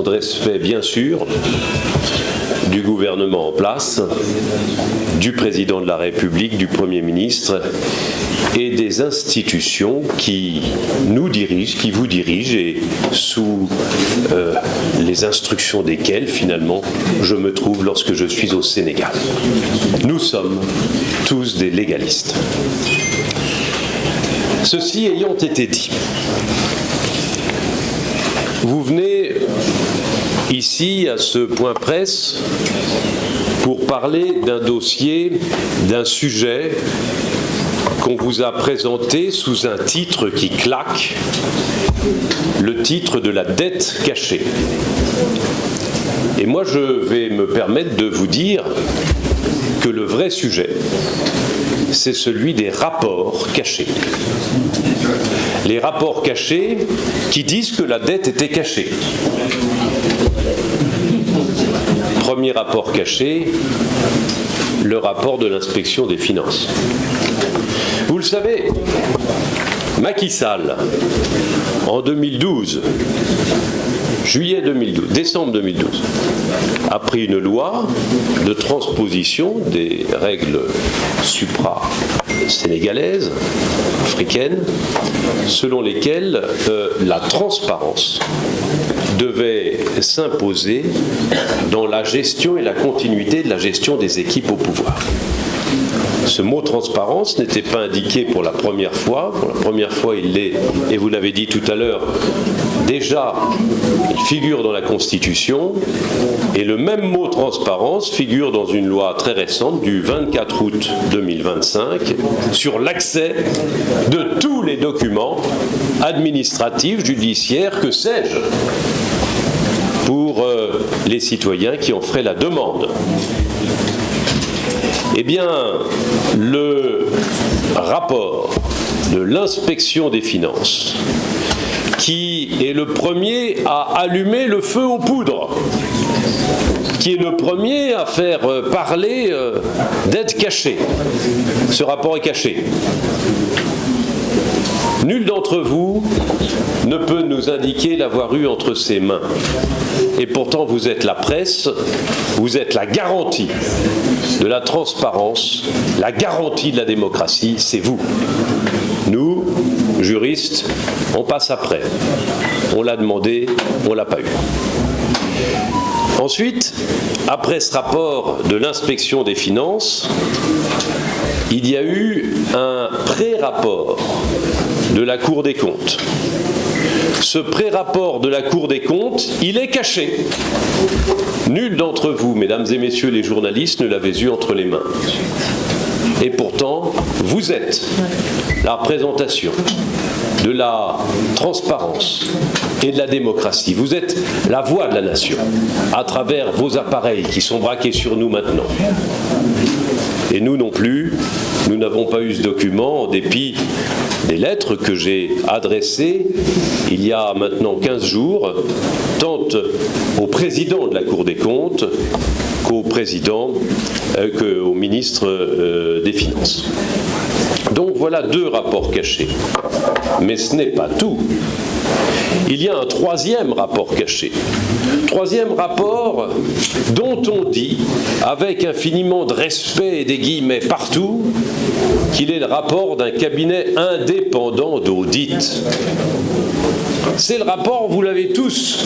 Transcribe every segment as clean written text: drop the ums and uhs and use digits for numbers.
de respect, bien sûr, du gouvernement en place, du président de la République, du Premier ministre et des institutions qui nous dirigent, qui vous dirigent et sous les instructions desquelles, finalement, je me trouve lorsque je suis au Sénégal. Nous sommes tous des légalistes. Ceci ayant été dit, vous venez ici à ce point presse pour parler d'un dossier, d'un sujet qu'on vous a présenté sous un titre qui claque, le titre de la dette cachée. Et moi je vais me permettre de vous dire que le vrai sujet, c'est celui des rapports cachés. Les rapports cachés qui disent que la dette était cachée. Premier rapport caché, le rapport de l'inspection des finances. Vous le savez, Macky Sall, en 2012, juillet 2012, décembre 2012, a pris une loi de transposition des règles supra-sénégalaises, africaines, selon lesquelles la transparence devait s'imposer dans la gestion et la continuité de la gestion des équipes au pouvoir. Ce mot transparence n'était pas indiqué pour la première fois. Pour la première fois, il l'est, et vous l'avez dit tout à l'heure, déjà, il figure dans la Constitution, et le même mot transparence figure dans une loi très récente du 24 août 2025 sur l'accès de tous les documents administratifs, judiciaires, que sais-je, pour les citoyens qui en feraient la demande. Eh bien, le rapport de l'inspection des finances, qui est le premier à allumer le feu aux poudres, qui est le premier à faire parler d'aide cachée. Ce rapport est caché. Nul d'entre vous ne peut nous indiquer l'avoir eu entre ses mains. Et pourtant, vous êtes la presse, vous êtes la garantie de la transparence, la garantie de la démocratie, c'est vous. Nous, juristes, on passe après. On l'a demandé, on ne l'a pas eu. Ensuite, après ce rapport de l'inspection des finances, il y a eu un pré-rapport de la Cour des comptes. Ce pré-rapport de la Cour des comptes, il est caché. Nul d'entre vous, mesdames et messieurs les journalistes, ne l'avait eu entre les mains. Et pourtant, vous êtes la représentation de la transparence et de la démocratie. Vous êtes la voix de la nation à travers vos appareils qui sont braqués sur nous maintenant. Et nous non plus, nous n'avons pas eu ce document en dépit des lettres que j'ai adressées il y a maintenant 15 jours, tant au président de la Cour des comptes qu'au ministre des Finances. Donc voilà 2 rapports cachés. Mais ce n'est pas tout. Il y a un 3e rapport caché. 3e rapport dont on dit, avec infiniment de respect et des guillemets partout, qu'il est le rapport d'un cabinet indépendant d'audit. C'est le rapport, vous l'avez tous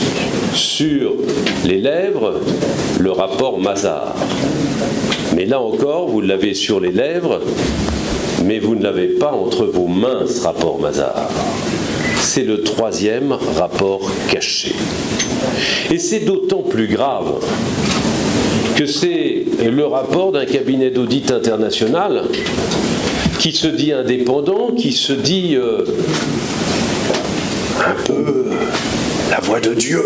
sur les lèvres, le rapport Mazars. Mais là encore, vous l'avez sur les lèvres, mais vous ne l'avez pas entre vos mains, ce rapport Mazars. C'est le 3e rapport caché. Et c'est d'autant plus grave que c'est le rapport d'un cabinet d'audit international qui se dit indépendant, qui se dit un peu la voix de Dieu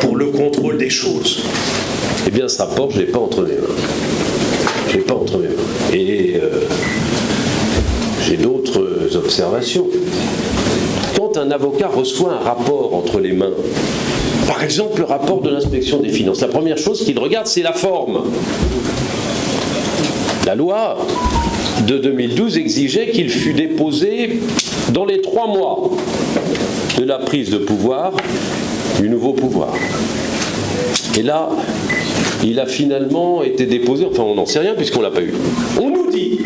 pour le contrôle des choses. Eh bien, ce rapport, je ne l'ai pas entre mes mains. Je ne l'ai pas entre mes main. Et j'ai d'autres observations. Quand un avocat reçoit un rapport entre les mains, par exemple le rapport de l'inspection des finances, la première chose qu'il regarde, c'est la forme. La loi de 2012 exigeait qu'il fût déposé dans les 3 mois de la prise de pouvoir du nouveau pouvoir. Et là, il a finalement été déposé, enfin on n'en sait rien puisqu'on ne l'a pas eu. On nous dit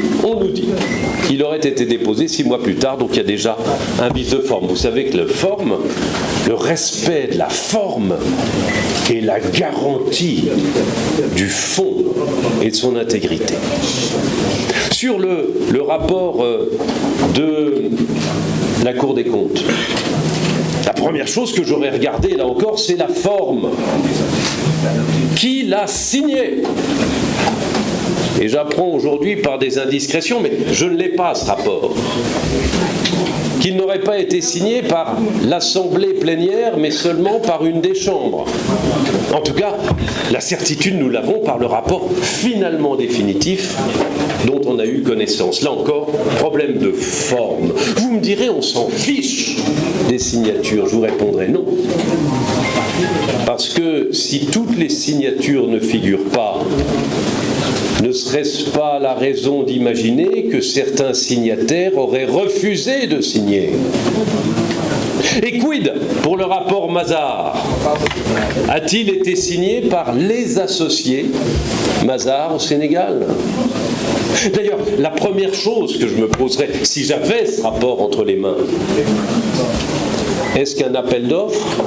qu'il aurait été déposé 6 mois plus tard, donc il y a déjà un vice de forme. Vous savez que le respect de la forme est la garantie du fond et de son intégrité. Sur le rapport de la Cour des comptes, la première chose que j'aurais regardée, là encore, c'est la forme. Qui l'a signé ? Et j'apprends aujourd'hui par des indiscrétions, mais je ne l'ai pas, ce rapport, qu'il n'aurait pas été signé par l'Assemblée plénière, mais seulement par une des chambres. En tout cas, la certitude, nous l'avons par le rapport finalement définitif dont on a eu connaissance. Là encore, problème de forme. Vous me direz, on s'en fiche des signatures. Je vous répondrai non. Parce que si toutes les signatures ne figurent pas, ne serait-ce pas la raison d'imaginer que certains signataires auraient refusé de signer ? Et quid pour le rapport Mazars ? A-t-il été signé par les associés Mazars au Sénégal ? D'ailleurs, la première chose que je me poserais, si j'avais ce rapport entre les mains, est-ce qu'un appel d'offres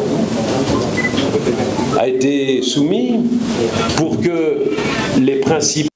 a été soumis pour que les principaux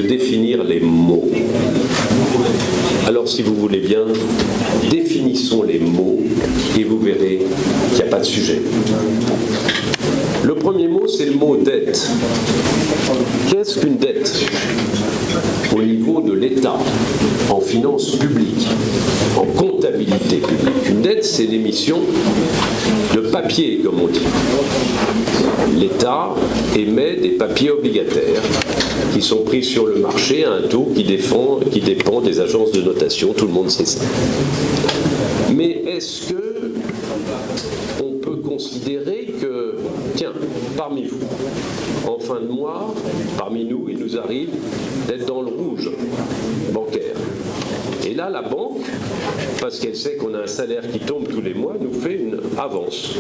définir les mots. Alors, si vous voulez bien, définissons les mots et vous verrez qu'il n'y a pas de sujet. Le premier mot, c'est le mot dette. Qu'est-ce qu'une dette ? Au niveau de l'État, en finances publiques, en comptabilité publique. Une dette, c'est l'émission de papier, comme on dit. L'État émet des papiers obligataires qui sont pris sur le marché à un taux qui dépend des agences de notation, tout le monde sait ça. Mais est-ce que on peut considérer que, tiens, parmi vous, en fin de mois, parmi nous, il nous arrive d'être dans le rouge bancaire. Et là, la banque, parce qu'elle sait qu'on a un salaire qui tombe tous les mois, nous fait une avance,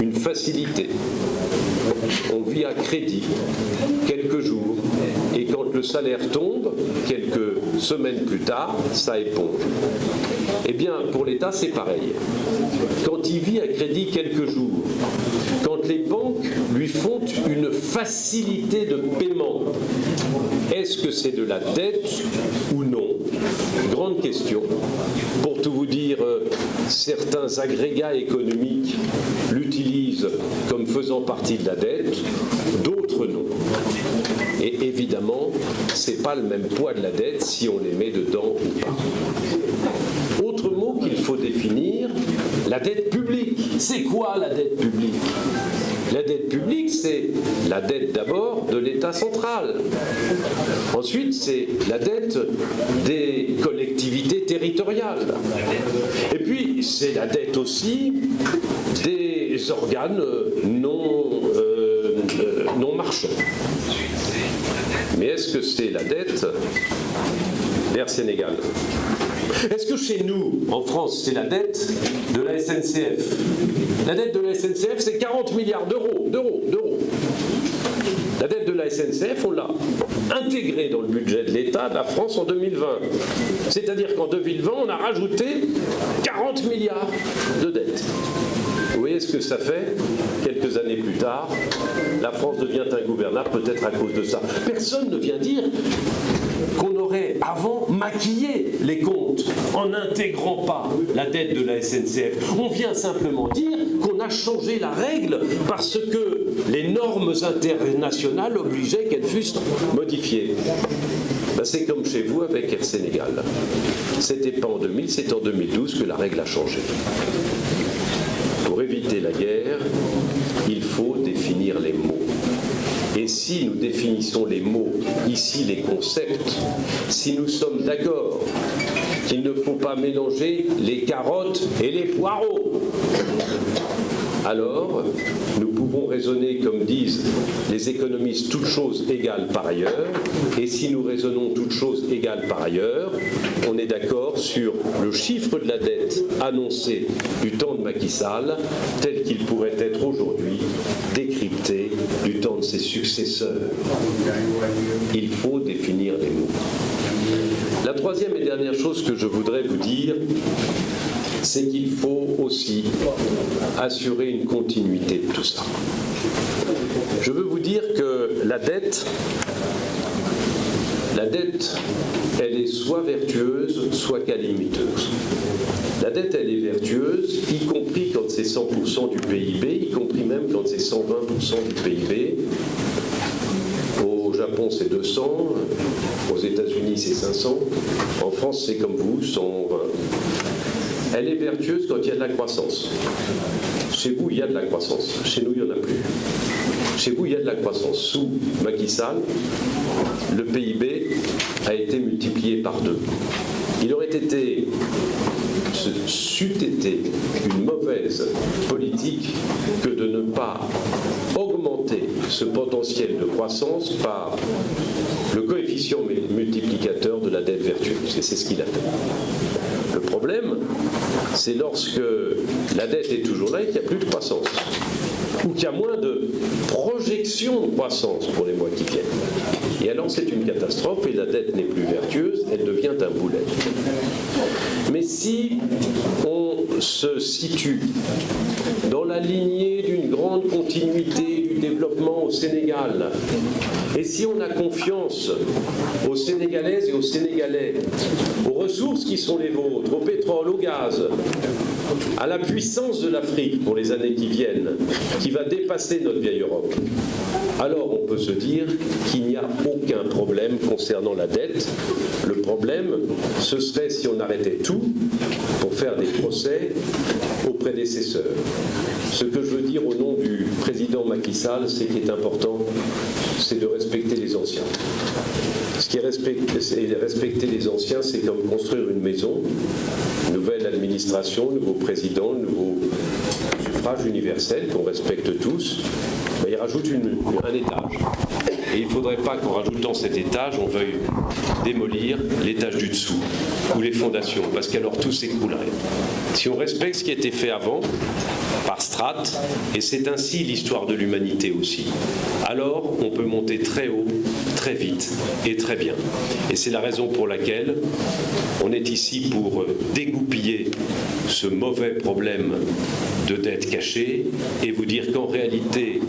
une facilité. On vit à crédit quelques jours, et quand le salaire tombe, quelques semaines plus tard, ça éponge. Eh bien, pour l'État, c'est pareil. Quand il vit à crédit quelques jours, quand les banques lui font une facilité de paiement, est-ce que c'est de la dette ou non ? Grande question. Pour tout vous dire, certains agrégats économiques l'utilisent comme faisant partie de la dette, d'autres non. Et évidemment, ce n'est pas le même poids de la dette si on les met dedans ou pas. Autre mot qu'il faut définir, la dette publique. C'est quoi la dette publique ? La dette publique, c'est la dette d'abord de l'État central. Ensuite, c'est la dette des collectivités territoriales. Et puis, c'est la dette aussi des organes non marchands. Mais est-ce que c'est la dette d'Air Sénégal ? Est-ce que chez nous, en France, c'est la dette de la SNCF ? La dette de la SNCF, c'est 40 milliards d'euros. La dette de la SNCF, on l'a intégrée dans le budget de l'État de la France en 2020. C'est-à-dire qu'en 2020, on a rajouté 40 milliards de dettes. Vous voyez ce que ça fait? Quelques années plus tard, la France devient ingouvernable, peut-être à cause de ça. Personne ne vient dire qu'on aurait avant maquillé les comptes en n'intégrant pas la dette de la SNCF. On vient simplement dire qu'on a changé la règle parce que les normes internationales obligeaient qu'elles fussent modifiées. Ben, c'est comme chez vous avec Air Sénégal. C'était pas en 2000, c'est en 2012 que la règle a changé. Pour éviter la guerre, il faut définir les mots. Et si nous définissons les mots, ici les concepts, si nous sommes d'accord qu'il ne faut pas mélanger les carottes et les poireaux, alors nous pouvons raisonner comme disent les économistes, toutes choses égales par ailleurs, et si nous raisonnons toutes choses égales par ailleurs, on est d'accord sur le chiffre de la dette annoncé du temps de Macky Sall, tel qu'il pourrait être aujourd'hui décrypté du temps de ses successeurs. Il faut définir les mots. La troisième et dernière chose que je voudrais vous dire, c'est qu'il faut aussi assurer une continuité de tout ça. Je veux vous dire que la dette, elle est soit vertueuse, soit calamiteuse. La dette, elle est vertueuse, y compris quand c'est 100% du PIB, y compris même quand c'est 120% du PIB. Au Japon, c'est 200, aux États-Unis, c'est 500, en France, c'est comme vous, 120. Elle est vertueuse quand il y a de la croissance. Chez vous, il y a de la croissance. Chez nous, il n'y en a plus. Chez vous, il y a de la croissance. Sous Macky Sall, le PIB a été multiplié par 2. Il aurait été, c'eût été une mauvaise politique que de ne pas augmenter ce potentiel de croissance par le coefficient multiplicateur de la dette vertueuse. Et c'est ce qu'il a fait. Le problème, c'est lorsque la dette est toujours là et qu'il n'y a plus de croissance, ou qu'il y a moins de projection de croissance pour les mois qui viennent. Et alors c'est une catastrophe et la dette n'est plus vertueuse, elle devient un boulet. Mais si on se situe dans la lignée d'une grande continuité du développement au Sénégal, et si on a confiance aux Sénégalaises et aux Sénégalais, aux ressources qui sont les vôtres, au pétrole, au gaz, à la puissance de l'Afrique pour les années qui viennent, qui va dépasser notre vieille Europe, alors on peut se dire qu'il n'y a aucun problème concernant la dette. Le problème, ce serait si on arrêtait tout pour faire des procès aux prédécesseurs. Ce que je veux dire au nom du président Macky Sall, c'est qu'il est important, c'est de respecter les anciens. Ce qui est respecter les anciens, c'est comme construire une maison, nouvelle administration, nouveau président, nouveau suffrage universel qu'on respecte tous. Ben, il rajoute un étage. Et il ne faudrait pas qu'en rajoutant cet étage, on veuille démolir l'étage du dessous ou les fondations, parce qu'alors tout s'écroulerait. Si on respecte ce qui a été fait avant, par strates, et c'est ainsi l'histoire de l'humanité aussi, alors on peut monter très haut, très vite et très bien. Et c'est la raison pour laquelle on est ici pour dégoupiller ce mauvais problème de dette cachée et vous dire qu'en réalité,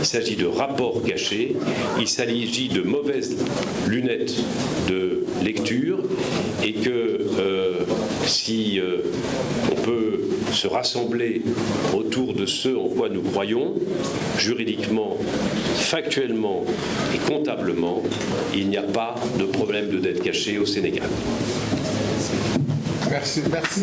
il s'agit de rapports cachés, il s'agit de mauvaises lunettes de lecture et que si on peut se rassembler autour de ce en quoi nous croyons, juridiquement, factuellement et comptablement, il n'y a pas de problème de dette cachée au Sénégal. Merci. Merci.